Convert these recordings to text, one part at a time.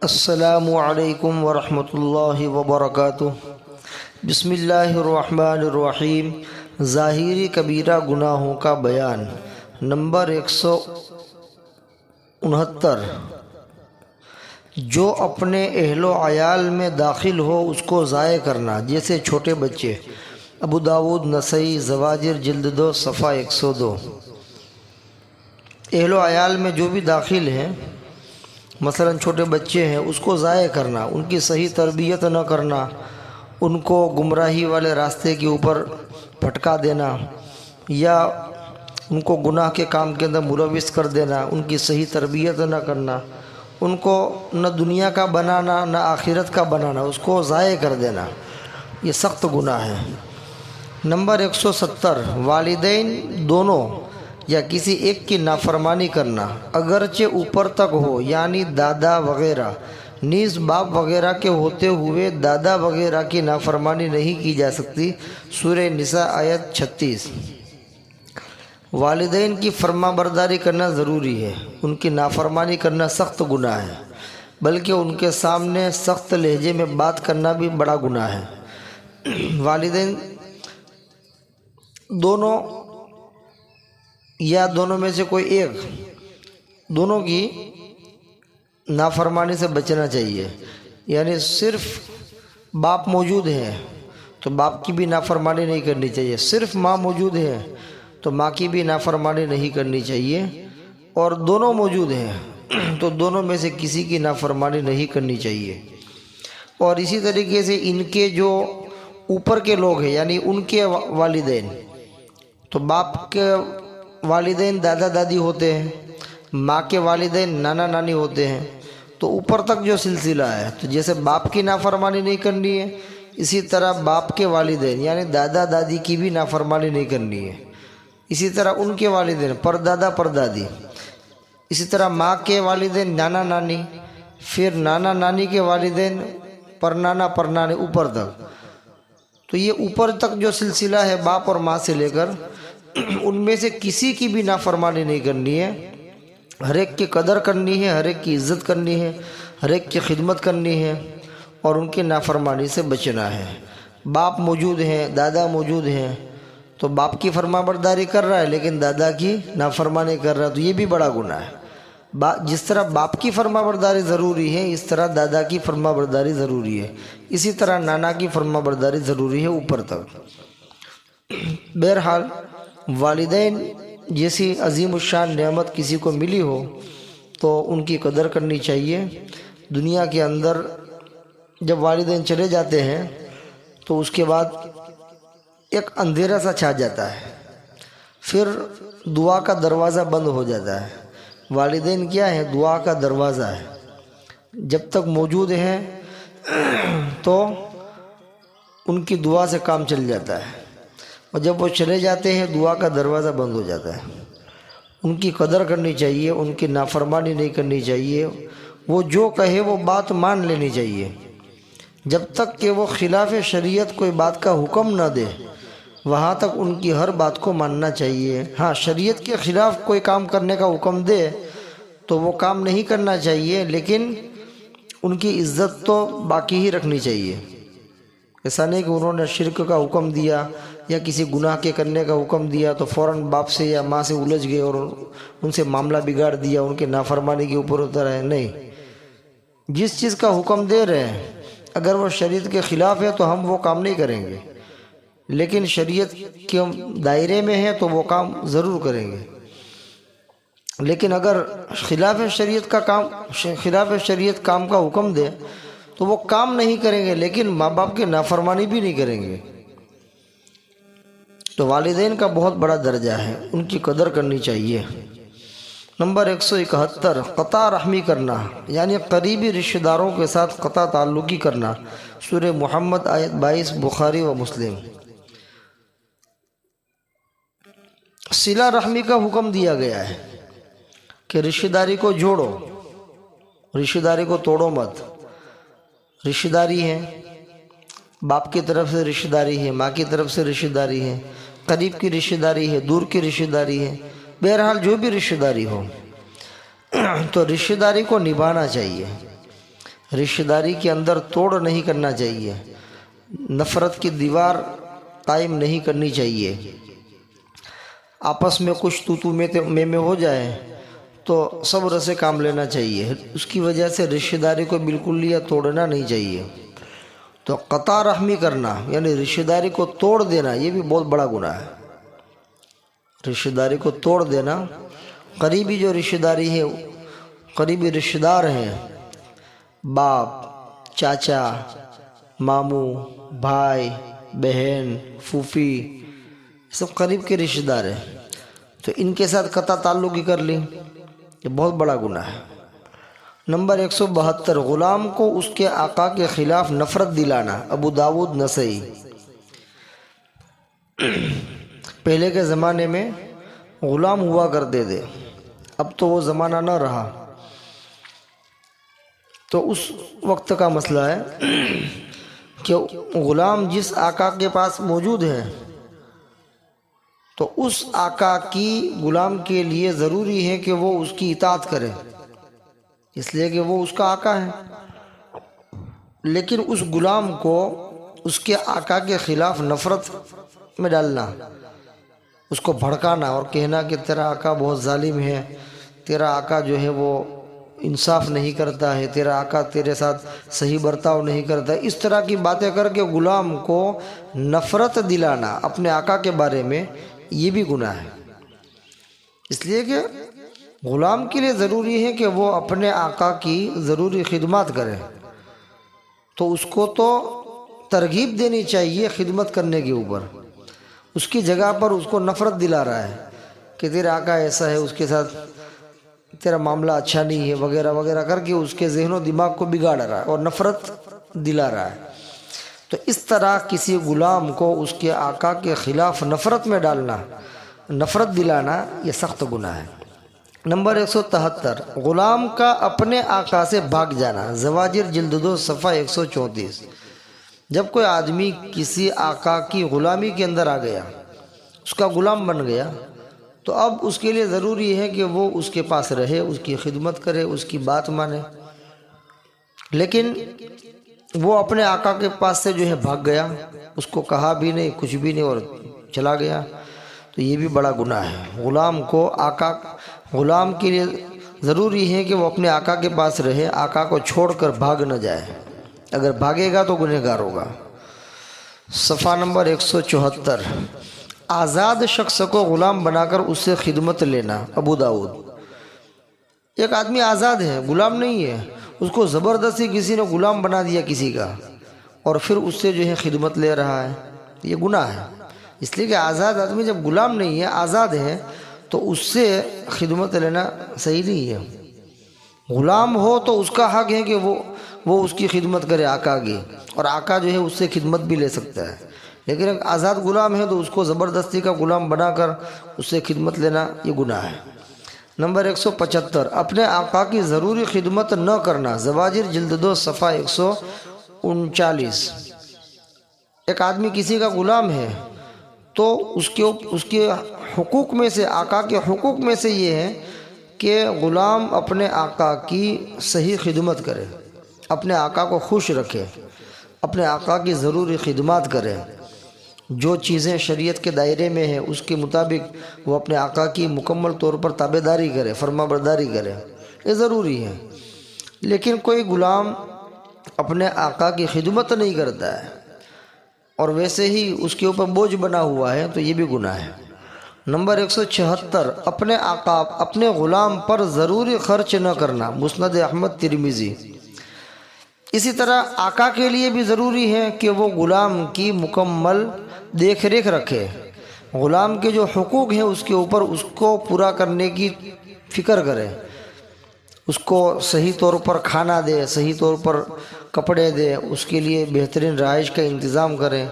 السلام علیکم ورحمۃ اللہ وبرکاتہ۔ بسم اللہ الرحمن الرحیم۔ ظاہری کبیرہ گناہوں کا بیان، نمبر 169۔ جو اپنے اہل و عیال میں داخل ہو اس کو ضائع کرنا، جیسے چھوٹے بچے۔ ابو داود، نسائی، زواجر جلد 2 صفحہ 102۔ اہل و عیال میں جو بھی داخل ہیں، مثلا چھوٹے بچے ہیں، اس کو ضائع کرنا، ان کی صحیح تربیت نہ کرنا، ان کو گمراہی والے راستے کے اوپر پھٹکا دینا یا ان کو گناہ کے کام کے اندر ملوث کر دینا، ان کی صحیح تربیت نہ کرنا، ان کو نہ دنیا کا بنانا نہ آخرت کا بنانا، اس کو ضائع کر دینا، یہ سخت گناہ ہے۔ نمبر 170۔ والدین دونوں یا کسی ایک کی نافرمانی کرنا، اگرچہ اوپر تک ہو، یعنی دادا وغیرہ، نیز باپ وغیرہ کے ہوتے ہوئے دادا وغیرہ کی نافرمانی نہیں کی جا سکتی۔ سورہ نساء آیت 36۔ والدین کی فرما برداری کرنا ضروری ہے، ان کی نافرمانی کرنا سخت گناہ ہے، بلکہ ان کے سامنے سخت لہجے میں بات کرنا بھی بڑا گناہ ہے۔ والدین دونوں یا دونوں میں سے کوئی ایک، دونوں کی نافرمانی سے بچنا چاہیے، یعنی صرف باپ موجود ہے تو باپ کی بھی نافرمانی نہیں کرنی چاہیے، صرف ماں موجود ہے تو ماں کی بھی نافرمانی نہیں کرنی چاہیے، اور دونوں موجود ہیں تو دونوں میں سے کسی کی نافرمانی نہیں کرنی چاہیے۔ اور اسی طریقے سے ان کے جو اوپر کے لوگ ہیں، یعنی ان کے والدین، تو باپ کے والدین دادا دادی ہوتے ہیں، ماں کے والدین نانا نانی ہوتے ہیں، تو اوپر تک جو سلسلہ ہے، تو جیسے باپ کی نافرمانی نہیں کرنی ہے، اسی طرح باپ کے والدین یعنی دادا دادی کی بھی نافرمانی نہیں کرنی ہے، اسی طرح ان کے والدین پردادا پردادی، اسی طرح ماں کے والدین نانا نانی، پھر نانا نانی کے والدین پرنانا پرنانے، اوپر تک۔ تو یہ اوپر تک جو سلسلہ ہے باپ اور ماں سے لے کر، ان میں سے کسی کی بھی نافرمانی نہیں کرنی ہے، ہر ایک کی قدر کرنی ہے، ہر ایک کی عزت کرنی ہے، ہر ایک کی خدمت کرنی ہے، اور ان کی نافرمانی سے بچنا ہے۔ باپ موجود ہیں، دادا موجود ہیں، تو باپ کی فرما برداری کر رہا ہے لیکن دادا کی نافرمانی کر رہا ہے، تو یہ بھی بڑا گناہ ہے۔ جس طرح باپ کی فرما برداری ضروری ہے، اس طرح دادا کی فرما برداری ضروری ہے، اسی طرح نانا کی فرما برداری ضروری ہے اوپر تک۔ بہرحال والدین جیسی عظیم الشان نعمت کسی کو ملی ہو تو ان کی قدر کرنی چاہیے۔ دنیا کے اندر جب والدین چلے جاتے ہیں تو اس کے بعد ایک اندھیرا سا چھا جاتا ہے، پھر دعا کا دروازہ بند ہو جاتا ہے۔ والدین کیا ہے؟ دعا کا دروازہ ہے، جب تک موجود ہیں تو ان کی دعا سے کام چل جاتا ہے، اور جب وہ چلے جاتے ہیں دعا کا دروازہ بند ہو جاتا ہے۔ ان کی قدر کرنی چاہیے، ان کی نافرمانی نہیں کرنی چاہیے، وہ جو کہے وہ بات مان لینی چاہیے، جب تک کہ وہ خلاف شریعت کوئی بات کا حکم نہ دے وہاں تک ان کی ہر بات کو ماننا چاہیے۔ ہاں، شریعت کے خلاف کوئی کام کرنے کا حکم دے تو وہ کام نہیں کرنا چاہیے، لیکن ان کی عزت تو باقی ہی رکھنی چاہیے۔ ایسا نہیں کہ انہوں نے شرک کا حکم دیا یا کسی گناہ کے کرنے کا حکم دیا تو فوراً باپ سے یا ماں سے الجھ گئے اور ان سے معاملہ بگاڑ دیا، ان کے نافرمانی کے اوپر اتر آئے۔ نہیں، جس چیز کا حکم دے رہے ہیں اگر وہ شریعت کے خلاف ہے تو ہم وہ کام نہیں کریں گے، لیکن شریعت کے دائرے میں ہے تو وہ کام ضرور کریں گے۔ لیکن اگر خلاف شریعت کام کا حکم دے تو وہ کام نہیں کریں گے، لیکن ماں باپ کی نافرمانی بھی نہیں کریں گے۔ تو والدین کا بہت بڑا درجہ ہے، ان کی قدر کرنی چاہیے۔ نمبر 171۔ قطع رحمی کرنا، یعنی قریبی رشتہ داروں کے ساتھ قطع تعلقی کرنا۔ سورہ محمد آیت 22، بخاری و مسلم۔ صلہ رحمی کا حکم دیا گیا ہے کہ رشتہ داری کو جوڑو، رشتہ داری کو توڑو مت۔ رشتہ داری ہے، باپ کی طرف سے رشتہ داری ہے، ماں کی طرف سے رشتہ داری ہے، قریب کی رشتہ داری ہے، دور کی رشتہ داری ہے، بہرحال جو بھی رشتہ داری ہو تو رشتہ داری کو نبھانا چاہیے۔ رشتہ داری کے اندر توڑ نہیں کرنا چاہیے، نفرت کی دیوار قائم نہیں کرنی چاہیے۔ آپس میں کچھ تو میں ہو جائے تو صبر سے کام لینا چاہیے، اس کی وجہ سے رشتہ داری کو بالکل یا توڑنا نہیں چاہیے۔ تو قطع رحمی کرنا یعنی رشتہ داری کو توڑ دینا، یہ بھی بہت بڑا گناہ ہے۔ رشتہ داری کو توڑ دینا، قریبی جو رشتہ داری ہے، قریبی رشتہ دار ہیں، باپ، چاچا، ماموں، بھائی، بہن، پھوپھی، سب قریب کے رشتہ دار ہیں، تو ان کے ساتھ قطع تعلق ہی کر لی، یہ بہت بڑا گناہ ہے۔ نمبر 172، غلام کو اس کے آقا کے خلاف نفرت دلانا، ابو داؤد، نسائی۔ پہلے کے زمانے میں غلام ہوا کرتے تھے، اب تو وہ زمانہ نہ رہا، تو اس وقت کا مسئلہ ہے کہ غلام جس آقا کے پاس موجود ہے تو اس آقا کی غلام کے لیے ضروری ہے کہ وہ اس کی اطاعت کرے، اس لیے کہ وہ اس کا آقا ہے۔ لیکن اس غلام کو اس کے آقا کے خلاف نفرت میں ڈالنا، اس کو بھڑکانا اور کہنا کہ تیرا آقا بہت ظالم ہے، تیرا آقا جو ہے وہ انصاف نہیں کرتا ہے، تیرا آقا تیرے ساتھ صحیح برتاؤ نہیں کرتا، اس طرح کی باتیں کر کے غلام کو نفرت دلانا اپنے آقا کے بارے میں، یہ بھی گناہ ہے۔ اس لیے کہ غلام کے لیے ضروری ہے کہ وہ اپنے آقا کی ضروری خدمات کرے، تو اس کو تو ترغیب دینی چاہیے خدمت کرنے کے اوپر۔ اس کی جگہ پر اس کو نفرت دلا رہا ہے کہ تیرا آقا ایسا ہے، اس کے ساتھ تیرا معاملہ اچھا نہیں ہے، وغیرہ وغیرہ کر کے اس کے ذہن و دماغ کو بگاڑ رہا ہے اور نفرت دلا رہا ہے۔ تو اس طرح کسی غلام کو اس کے آقا کے خلاف نفرت میں ڈالنا، نفرت دلانا، یہ سخت گناہ ہے۔ نمبر 173، غلام کا اپنے آقا سے بھاگ جانا، زواجر جلد 2 صفحہ 134۔ جب کوئی آدمی کسی آقا کی غلامی کے اندر آ گیا، اس کا غلام بن گیا، تو اب اس کے لیے ضروری ہے کہ وہ اس کے پاس رہے، اس کی خدمت کرے، اس کی بات مانے۔ لیکن وہ اپنے آقا کے پاس سے جو ہے بھاگ گیا، اس کو کہا بھی نہیں، کچھ بھی نہیں، اور چلا گیا، تو یہ بھی بڑا گناہ ہے۔ غلام کے لیے ضروری ہے کہ وہ اپنے آقا کے پاس رہے، آقا کو چھوڑ کر بھاگ نہ جائے، اگر بھاگے گا تو گنہگار ہوگا۔ صفحہ نمبر 174، آزاد شخص کو غلام بنا کر اس سے خدمت لینا، ابو داؤد۔ ایک آدمی آزاد ہے، غلام نہیں ہے، اس کو زبردستی کسی نے غلام بنا دیا کسی کا، اور پھر اس سے جو ہے خدمت لے رہا ہے، یہ گناہ ہے۔ اس لیے کہ آزاد آدمی جب غلام نہیں ہے، آزاد ہے، تو اس سے خدمت لینا صحیح نہیں ہے۔ غلام ہو تو اس کا حق ہے کہ وہ اس کی خدمت کرے آقا کی، اور آقا جو ہے اس سے خدمت بھی لے سکتا ہے۔ لیکن ایک آزاد غلام ہے تو اس کو زبردستی کا غلام بنا کر اس سے خدمت لینا، یہ گناہ ہے۔ نمبر 175، اپنے آقا کی ضروری خدمت نہ کرنا، زواجر جلد 2 صفحہ 139۔ ایک آدمی کسی کا غلام ہے تو اس کے حقوق میں سے، آقا کے حقوق میں سے یہ ہے کہ غلام اپنے آقا کی صحیح خدمت کرے، اپنے آقا کو خوش رکھے، اپنے آقا کی ضروری خدمات کرے، جو چیزیں شریعت کے دائرے میں ہیں اس کے مطابق وہ اپنے آقا کی مکمل طور پر تابعداری کرے، فرما برداری کرے، یہ ضروری ہے۔ لیکن کوئی غلام اپنے آقا کی خدمت نہیں کرتا ہے اور ویسے ہی اس کے اوپر بوجھ بنا ہوا ہے، تو یہ بھی گناہ ہے۔ نمبر 176، اپنے غلام پر ضروری خرچ نہ کرنا، مسند احمد، ترمذی۔ اسی طرح آقا کے لیے بھی ضروری ہے کہ وہ غلام کی مکمل دیکھ ریکھ رکھے، غلام کے جو حقوق ہیں اس کے اوپر اس کو پورا کرنے کی فکر کرے، اس کو صحیح طور پر کھانا دے، صحیح طور پر کپڑے دے، اس کے لیے بہترین رہائش کا انتظام کرے،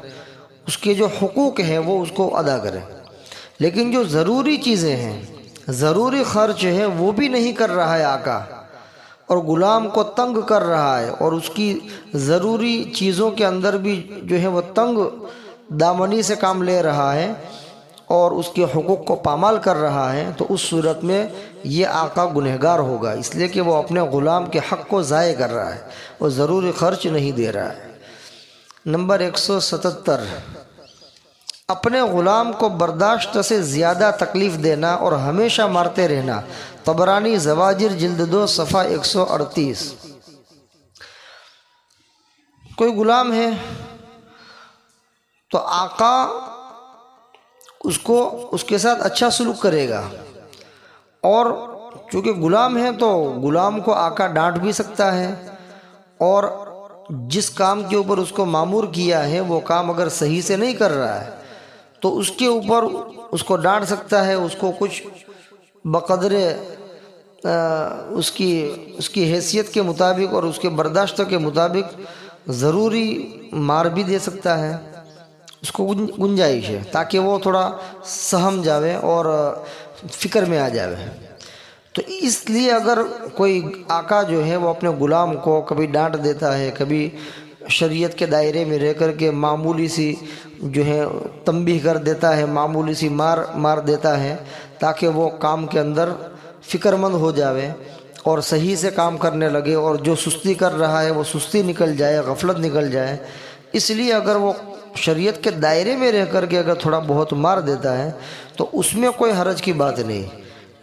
اس کے جو حقوق ہیں وہ اس کو ادا کرے۔ لیکن جو ضروری چیزیں ہیں، ضروری خرچ ہے، وہ بھی نہیں کر رہا ہے آقا، اور غلام کو تنگ کر رہا ہے، اور اس کی ضروری چیزوں کے اندر بھی جو ہے وہ تنگ دامنی سے کام لے رہا ہے اور اس کے حقوق کو پامال کر رہا ہے، تو اس صورت میں یہ آقا گنہگار ہوگا، اس لیے کہ وہ اپنے غلام کے حق کو ضائع کر رہا ہے، وہ ضروری خرچ نہیں دے رہا ہے۔ نمبر 177، اپنے غلام کو برداشت سے زیادہ تکلیف دینا اور ہمیشہ مارتے رہنا۔ طبرانی زواجر جلد 2 صفحہ 138۔ کوئی غلام ہے تو آقا اس کے ساتھ اچھا سلوک کرے گا، اور چونکہ غلام ہے تو غلام کو آقا ڈانٹ بھی سکتا ہے، اور جس کام کے اوپر اس کو مامور کیا ہے وہ کام اگر صحیح سے نہیں کر رہا ہے تو اس کے اوپر اس کو ڈانٹ سکتا ہے، اس کو کچھ بقدر اس کی حیثیت کے مطابق اور اس کے برداشت کے مطابق ضروری مار بھی دے سکتا ہے، اس کو گنجائش ہے تاکہ وہ تھوڑا سہم جاوے اور فکر میں آ جاوے۔ تو اس لیے اگر کوئی آقا جو ہے وہ اپنے غلام کو کبھی ڈانٹ دیتا ہے، کبھی شریعت کے دائرے میں رہ کر کے معمولی سی جو ہے تنبیہ کر دیتا ہے، معمولی سی مار دیتا ہے تاکہ وہ کام کے اندر فکر مند ہو جاوے اور صحیح سے کام کرنے لگے، اور جو سستی کر رہا ہے وہ سستی نکل جائے، غفلت نکل جائے۔ اس لیے اگر وہ شریعت کے دائرے میں رہ کر کے اگر تھوڑا بہت مار دیتا ہے تو اس میں کوئی حرج کی بات نہیں،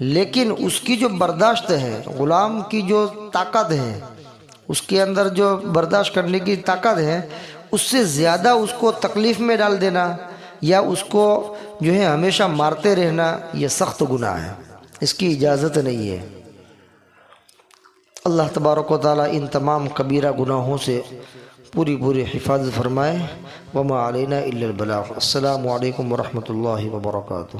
لیکن اس کی جو برداشت ہے، غلام کی جو طاقت ہے، اس کے اندر جو برداشت کرنے کی طاقت ہے، اس سے زیادہ اس کو تکلیف میں ڈال دینا یا اس کو جو ہے ہمیشہ مارتے رہنا، یہ سخت گناہ ہے، اس کی اجازت نہیں ہے۔ اللہ تبارک و تعالیٰ ان تمام کبیرہ گناہوں سے پوری حفاظت فرمائے۔ وما علینا الا البلاغ۔ السلام علیکم ورحمۃ اللہ وبرکاتہ۔